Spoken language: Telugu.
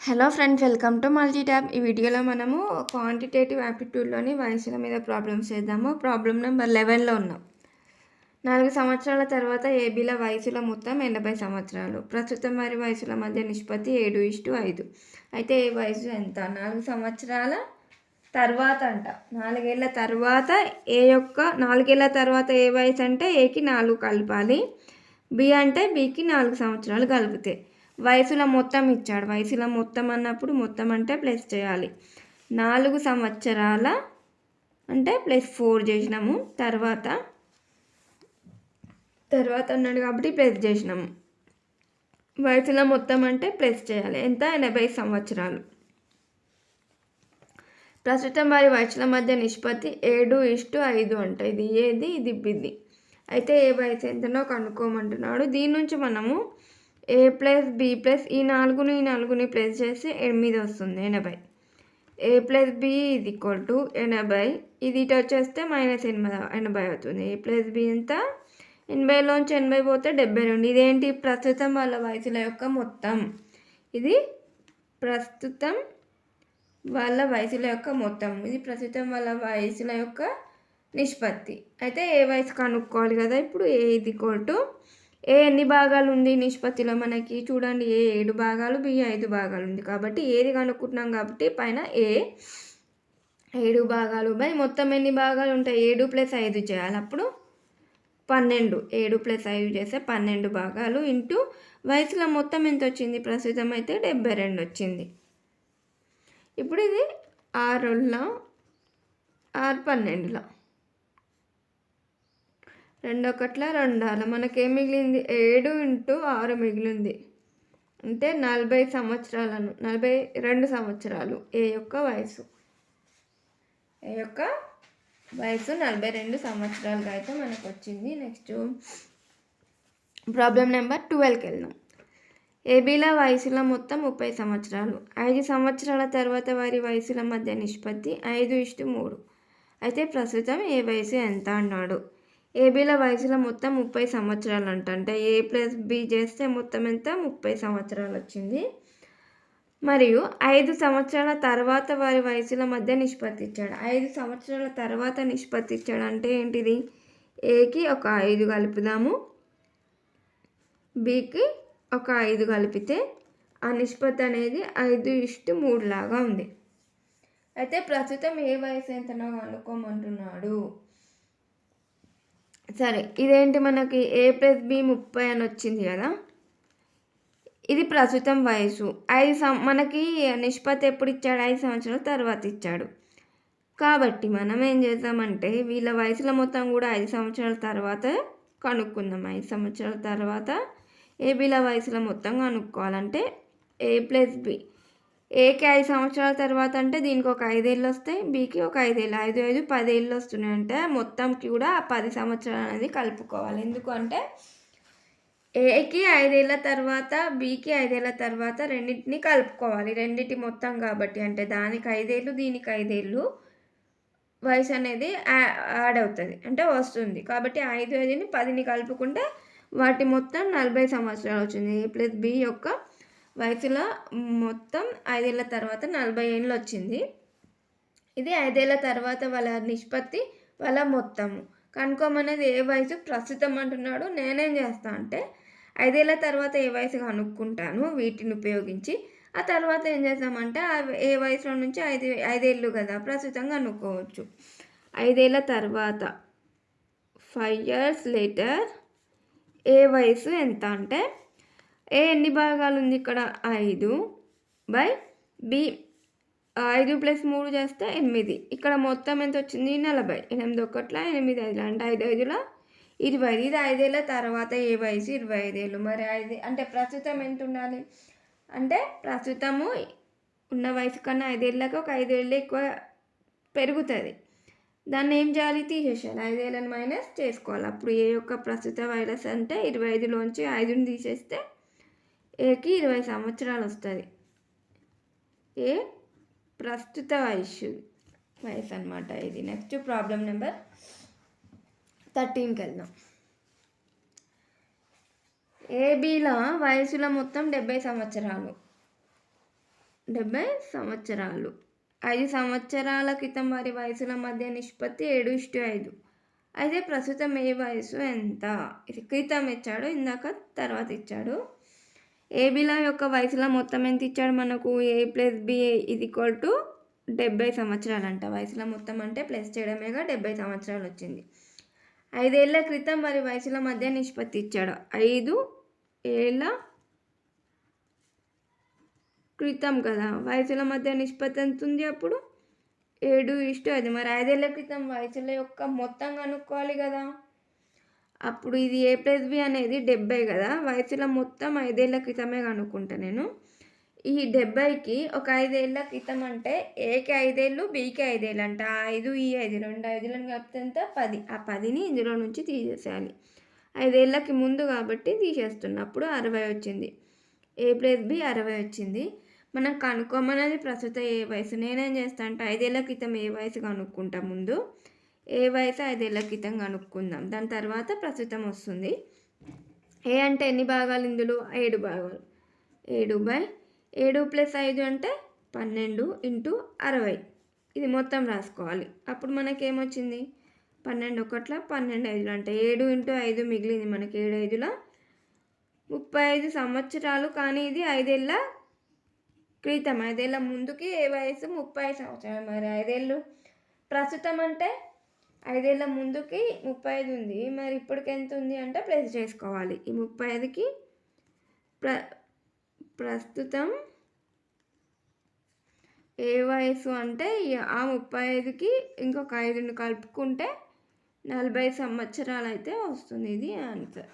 Hello friends, welcome to multi tab. ఈ వీడియోలో మనము క్వాంటిటేటివ్ యాప్టిట్యూడ్లోని వయసుల మీద ప్రాబ్లమ్స్ చేద్దాము. ప్రాబ్లం నెంబర్ 11లో ఉన్నాం. 4 సంవత్సరాల తర్వాత ఏబీల వయసుల మొత్తం 80 సంవత్సరాలు. ప్రస్తుతం వారి వయసుల మధ్య నిష్పత్తి 7:5. అయితే ఏ వయసు ఎంత? 4 సంవత్సరాల తర్వాత అంట. 4 ఏళ్ళ తర్వాత ఏ యొక్క 4 ఏళ్ళ తర్వాత ఏ వయసు అంటే ఏకి 4 కలపాలి, బి అంటే బికి 4 సంవత్సరాలు కలిపితే వయసుల మొత్తం ఇచ్చాడు. వయసుల మొత్తం అన్నప్పుడు మొత్తం అంటే ప్లస్ చేయాలి. 4 సంవత్సరాల అంటే +4 చేసినాము, తర్వాత అన్నాడు కాబట్టి ప్లస్ చేసినాము. వయసుల మొత్తం అంటే ప్లస్ చేయాలి. ఎంత? 80 సంవత్సరాలు. ప్రస్తుతం వారి వయసుల మధ్య నిష్పత్తి 7:5 అంట. ఇది ఏది? ఇది బిది. అయితే ఏ వయసు ఎంతనో కనుక్కోమంటున్నాడు. దీని నుంచి మనము a + b + ఈ 4ని ప్లస్ చేస్తే 8 వస్తుంది, 80. a + b = 80. ఇది ఇటు వచ్చేస్తే -80 అవుతుంది. a + b ఎంత? 80లోంచి 80 పోతే 72. ఇదేంటి? ప్రస్తుతం వాళ్ళ వయసుల యొక్క మొత్తం. ఇది ప్రస్తుతం వాళ్ళ వయసుల యొక్క మొత్తం. ఇది ప్రస్తుతం వాళ్ళ వయసుల యొక్క నిష్పత్తి. అయితే ఏ వయసు కనుక్కోవాలి కదా. ఇప్పుడు ఏ ఎన్ని భాగాలు ఉంది నిష్పత్తిలో మనకి? చూడండి, ఏ 7 భాగాలు, బి 5 భాగాలు ఉంది. కాబట్టి ఏది కనుక్కుంటున్నాం కాబట్టి పైన ఏ 7 భాగాలు బై మొత్తం ఎన్ని భాగాలు ఉంటాయి? 7 + 5 చేయాలి, అప్పుడు 12. 7 + 5 చేస్తే 12 భాగాలు ఇంటూ వయసుల మొత్తం ఎంత వచ్చింది? ప్రస్తుతం అయితే 72 వచ్చింది. ఇప్పుడు ఇది 6 12 2 1 2 మనకేం మిగిలింది? 7 × 6 మిగిలింది. అంటే 40 సంవత్సరాలను 42 సంవత్సరాలు ఏ యొక్క వయసు. 42 సంవత్సరాలుగా అయితే మనకు వచ్చింది. నెక్స్ట్ ప్రాబ్లం నెంబర్ 12కి వెళ్దాం. ఏబీల వయసుల మొత్తం 30 సంవత్సరాలు. 5 సంవత్సరాల తర్వాత వారి వయసుల మధ్య నిష్పత్తి 5:3. అయితే ప్రస్తుతం ఏ వయసు ఎంత అన్నాడు. ఏబీల వయసుల మొత్తం 30 సంవత్సరాలు అంట. అంటే ఏ + బి చేస్తే మొత్తం ఎంత? 30 సంవత్సరాలు వచ్చింది. మరియు 5 సంవత్సరాల తర్వాత వారి వయసుల మధ్య నిష్పత్తి ఇచ్చాడు. 5 సంవత్సరాల తర్వాత నిష్పత్తి ఇచ్చాడు అంటే ఏంటిది? ఏకి ఒక 5 కలుపుదాము, బికి ఒక 5 కలిపితే ఆ నిష్పత్తి అనేది 5:3 లాగా ఉంది. అయితే ప్రస్తుతం ఏ వయసు ఎంతనో అనుకోమంటున్నాడు. సరే, ఇదేంటి? మనకి a + b 30 అని వచ్చింది కదా. ఇది ప్రస్తుతం వయసు. మనకి నిష్పత్తి ఎప్పుడు ఇచ్చాడు? 5 సంవత్సరాల తర్వాత ఇచ్చాడు. కాబట్టి మనం ఏం చేద్దామంటే వీళ్ళ వయసుల మొత్తం కూడా 5 సంవత్సరాల తర్వాత కనుక్కుందాం. 5 సంవత్సరాల తర్వాత ఏబీల వయసుల మొత్తం కనుక్కోవాలంటే a + b. ఏకి 5 సంవత్సరాల తర్వాత అంటే దీనికి ఒక 5 ఏళ్ళు వస్తాయి, బీకి ఒక 5 ఏళ్ళు. 5 5 10 ఏళ్ళు వస్తున్నాయి. అంటే మొత్తంకి కూడా 10 సంవత్సరాలు అనేది కలుపుకోవాలి. ఎందుకంటే ఏకి 5 ఏళ్ళ తర్వాత, బీకి 5 ఏళ్ళ తర్వాత రెండింటిని కలుపుకోవాలి. రెండింటి మొత్తం కాబట్టి అంటే దానికి 5 ఏళ్ళు, దీనికి 5 ఏళ్ళు వయసు అనేది యాడ్ అవుతుంది, అంటే వస్తుంది. కాబట్టి 5 5ని 10ని కలుపుకుంటే వాటి మొత్తం 40 సంవత్సరాలు వచ్చింది. ఏ + బి యొక్క వయసులో మొత్తం 5 ఏళ్ళ తర్వాత 40 ఏళ్ళు వచ్చింది. ఇది 5 ఏళ్ళ తర్వాత వాళ్ళ నిష్పత్తి, వాళ్ళ మొత్తము కనుక్కోమనేది. ఏ వయసు ప్రస్తుతం అంటున్నాడు. నేనేం చేస్తా అంటే 5 ఏళ్ళ తర్వాత ఏ వయసు కనుక్కుంటాను వీటిని ఉపయోగించి. ఆ తర్వాత ఏం చేస్తామంటే ఏ వయసులో నుంచి 5 ఏళ్ళు కదా ప్రస్తుతం కనుక్కోవచ్చు. 5 ఏళ్ళ తర్వాత 5 years later ఏ వయసు ఎంత అంటే ఏ ఎన్ని భాగాలు ఉంది ఇక్కడ? 5 బై బి 5 + 3 చేస్తే 8. ఇక్కడ మొత్తం ఎంత వచ్చింది? 40. 8 1 8 5 అంటే 5 5 20. ఇది 5 ఏళ్ళ తర్వాత ఏ వయసు? 25 ఏళ్ళు. మరి 5 అంటే ప్రస్తుతం ఎంత ఉండాలి అంటే ప్రస్తుతము ఉన్న వయసు కన్నా 5 ఏళ్ళకి ఒక 5 ఏళ్ళు ఎక్కువ పెరుగుతుంది. దాన్ని ఏం చేయాలి? తీసేసేయాలి. 5 ఏళ్ళని మైనస్ చేసుకోవాలి. అప్పుడు ఏ యొక్క ప్రస్తుత వయసు అంటే 25లోంచి 5ని తీసేస్తే ఏకి 20 సంవత్సరాలు వస్తుంది. ఏ ప్రస్తుత వయసు అన్నమాట ఇది. నెక్స్ట్ ప్రాబ్లం నెంబర్ 13కి వెళ్దాం. ఏబీల వయసుల మొత్తం 70 సంవత్సరాలు. 70 సంవత్సరాలు. 5 సంవత్సరాల క్రితం వారి వయసుల మధ్య నిష్పత్తి 7:5. అయితే ప్రస్తుతం ఏ వయసు ఎంత? ఇది క్రితం ఇచ్చాడు, ఇందాక తర్వాత ఇచ్చాడు. ఏబీల యొక్క వయసుల మొత్తం ఎంత ఇచ్చాడు మనకు? A+B = 70 సంవత్సరాలంట. వయసుల మొత్తం అంటే ప్లస్ చేయడమేగా 70 సంవత్సరాలు వచ్చింది. 5 ఏళ్ల క్రితం వారి వయసుల మధ్య నిష్పత్తి ఇచ్చాడు. 5 ఏళ్ల క్రితం కదా, వయసుల మధ్య నిష్పత్తి ఎంత ఉంది అప్పుడు? 7:5. మరి 5 ఏళ్ల క్రితం వయసుల యొక్క మొత్తం కనుక్కోవాలి కదా. అప్పుడు ఇది A+B అనేది 70 కదా, వయసుల మొత్తం 5 ఏళ్ల క్రితమే కనుక్కుంటా నేను. ఈ 70కి ఒక 5 ఏళ్ల క్రితం అంటే ఏకి 5 ఏళ్ళు, బీకి 5 ఏళ్ళు అంట. 5 ఈ 5 2 5లను కలిపితే ఎంత? 10. ఆ 10ని ఇందులో నుంచి తీసేసేయాలి. 5 ఏళ్ళకి ముందు కాబట్టి తీసేస్తున్నా. అప్పుడు 60 వచ్చింది. A+B 60 వచ్చింది. మనం కనుక్కోమన్నది ప్రస్తుత ఏ వయసు. నేనేం చేస్తాను అంటే 5 ఏళ్ల క్రితం ఏ వయసు కనుక్కుంటా ముందు. ఏ వయసు 5 ఏళ్ల క్రితం కనుక్కుందాం, దాని తర్వాత ప్రస్తుతం వస్తుంది. ఏ అంటే ఎన్ని భాగాలు ఇందులో? 7 భాగాలు. 7/7 + 5 అంటే 12 × 60. ఇది మొత్తం రాసుకోవాలి. అప్పుడు మనకేమొచ్చింది? 12 1 12 5 అంటే 7 × 5 మిగిలింది మనకి. 7 5 35 సంవత్సరాలు. కానీ ఇది 5 ఏళ్ల క్రితం. 5 ఏళ్ల ముందుకి ఏ వయసు? 30 సంవత్సరాలు. మరి 5 ఏళ్ళు ప్రస్తుతం అంటే 5 ఏళ్ల ముందుకి 35 ఉంది. మరి ఇప్పటికి ఎంత ఉంది అంటే ప్లస్ చేసుకోవాలి. ఈ 35కి ప్రస్తుతం ఏ వయసు అంటే ఆ 35కి ఇంకొక 5ని కలుపుకుంటే 40 సంవత్సరాలు అయితే వస్తుంది. ఇది ఆన్సర్.